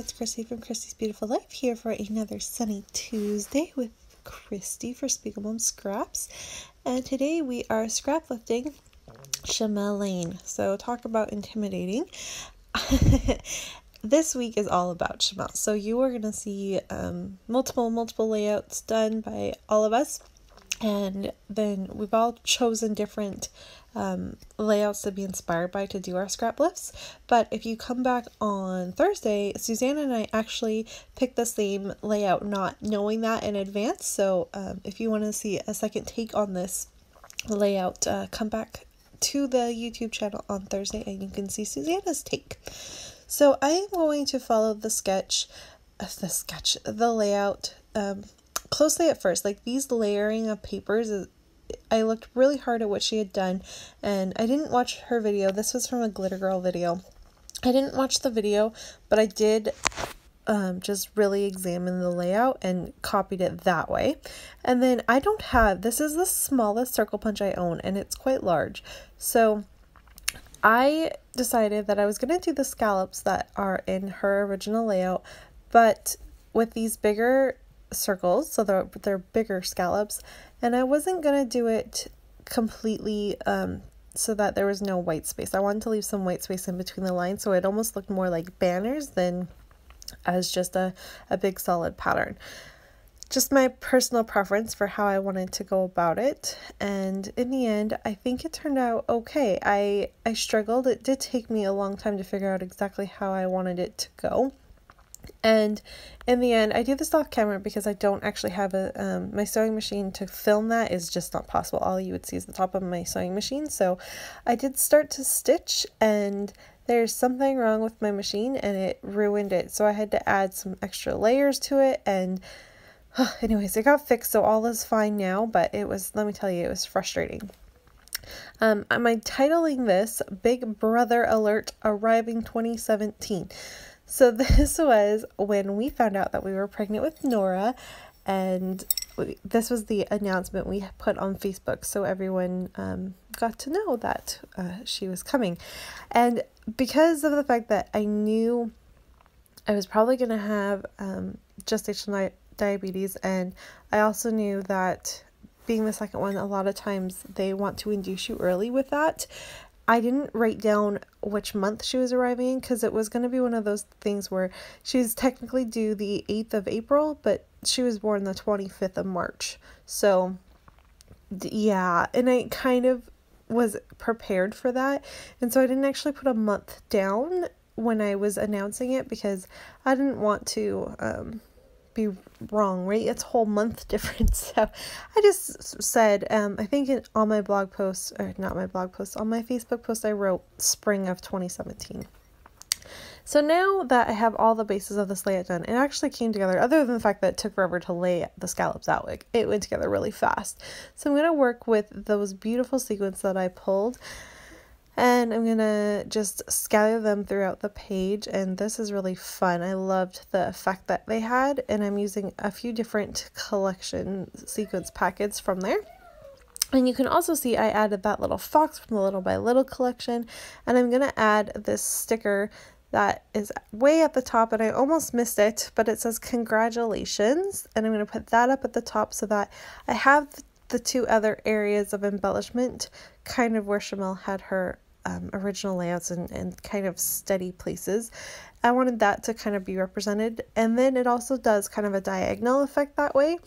it's Christy from Christy's Beautiful Life here for another sunny Tuesday with Christy for Speakeable Scraps. And today we are scraplifting Shimelle. So talk about intimidating. This week is all about Shimelle. So you are going to see multiple layouts done by all of us. And then we've all chosen different layouts to be inspired by to do our scrap lifts. But if you come back on Thursday, Susanna and I actually picked the same layout, not knowing that in advance. So if you want to see a second take on this layout, come back to the YouTube channel on Thursday and you can see Susanna's take. So I am going to follow the layout closely at first. Like these layering of papers, I looked really hard at what she had done, and I didn't watch her video. This was from a Glitter Girl video. I didn't watch the video, but I did just really examine the layout and copied it that way. And then this is the smallest circle punch I own, and it's quite large. So I decided that I was going to do the scallops that are in her original layout, but with these bigger circles, so they're bigger scallops, and I wasn't gonna do it completely so that there was no white space. I wanted to leave some white space in between the lines, so it almost looked more like banners than as just a big solid pattern. Just my personal preference for how I wanted to go about it, and in the end I think it turned out okay. I struggled. It did take me a long time to figure out exactly how I wanted it to go. And in the end, I do this off camera because I don't actually have my sewing machine to film. That is just not possible. All you would see is the top of my sewing machine. So I did start to stitch, and there's something wrong with my machine and it ruined it. So I had to add some extra layers to it, and anyways, it got fixed. So all is fine now, but let me tell you, it was frustrating. I'm titling this Big Brother Alert Arriving 2017. So this was when we found out that we were pregnant with Nora, and this was the announcement we put on Facebook, so everyone got to know that she was coming. And because of the fact that I knew I was probably going to have gestational diabetes, and I also knew that being the second one, a lot of times they want to induce you early with that, I didn't write down which month she was arriving because it was going to be one of those things where she's technically due the 8th of April, but she was born the 25th of March. So yeah, and I kind of was prepared for that. And so I didn't actually put a month down when I was announcing it because I didn't want to be wrong, right? It's a whole month difference. So I just said, I think on my blog post, or not my blog post, on my Facebook post, I wrote spring of 2017. So now that I have all the bases of this layout done, it actually came together, other than the fact that it took forever to lay the scallops out. Like, it went together really fast. So I'm going to work with those beautiful sequins that I pulled, and I'm gonna just scatter them throughout the page, and this is really fun. I loved the effect that they had, and I'm using a few different collection sequence packets from there. And you can also see I added that little fox from the Little by Little collection, and I'm gonna add this sticker that is way at the top, and I almost missed it, but it says congratulations, and I'm gonna put that up at the top so that I have the two other areas of embellishment, kind of where Shimelle had her original layouts and kind of steady places. I wanted that to kind of be represented, and then it also does kind of a diagonal effect that way,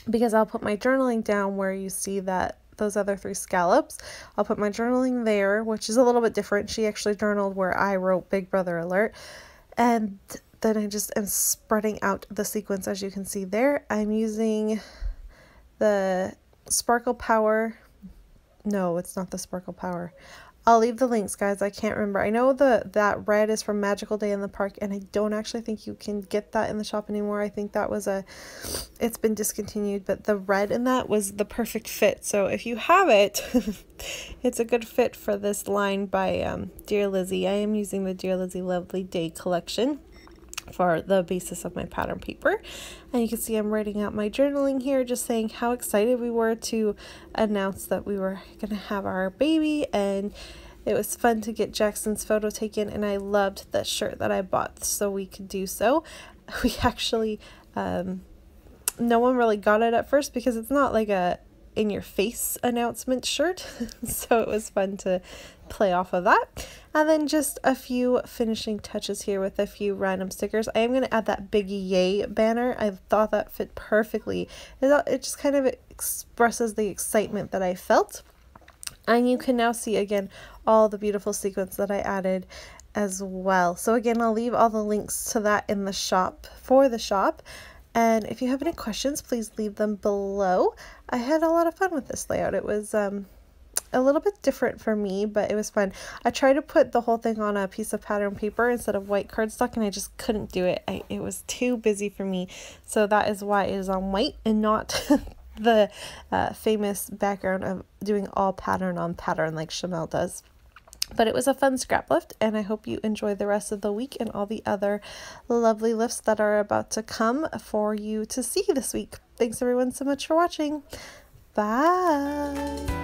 because I'll put my journaling down where you see that those other three scallops. I'll put my journaling there, which is a little bit different. She actually journaled where I wrote Big Brother Alert, and then I just am spreading out the sequence. As you can see there, I'm using the Sparkle Power. No, it's not the Sparkle Power. I'll leave the links, guys. I can't remember. I know that red is from Magical Day in the Park, and I don't actually think you can get that in the shop anymore. I think that was it's been discontinued, but the red in that was the perfect fit. So if you have it, it's a good fit for this line by Dear Lizzie. I am using the Dear Lizzie Lovely Day collection for the basis of my pattern paper, and you can see I'm writing out my journaling here, just saying how excited we were to announce that we were gonna have our baby, and It was fun to get Jackson's photo taken, and I loved the shirt that I bought so we could do so. We actually, no one really got it at first because it's not like a in your face announcement shirt. So it was fun to play off of that. And then just a few finishing touches here with a few random stickers. I am going to add that big yay banner. I thought that fit perfectly. It just kind of expresses the excitement that I felt. And you can now see again all the beautiful sequins that I added as well. So again, I'll leave all the links to that in the shop for the shop. And if you have any questions, please leave them below. I had a lot of fun with this layout. It was a little bit different for me, but it was fun. I tried to put the whole thing on a piece of pattern paper instead of white cardstock, and I just couldn't do it. It was too busy for me. So that is why it is on white and not the famous background of doing all pattern on pattern like Shimelle does. But it was a fun scrap lift, and I hope you enjoy the rest of the week and all the other lovely lifts that are about to come for you to see this week. Thanks everyone so much for watching. Bye!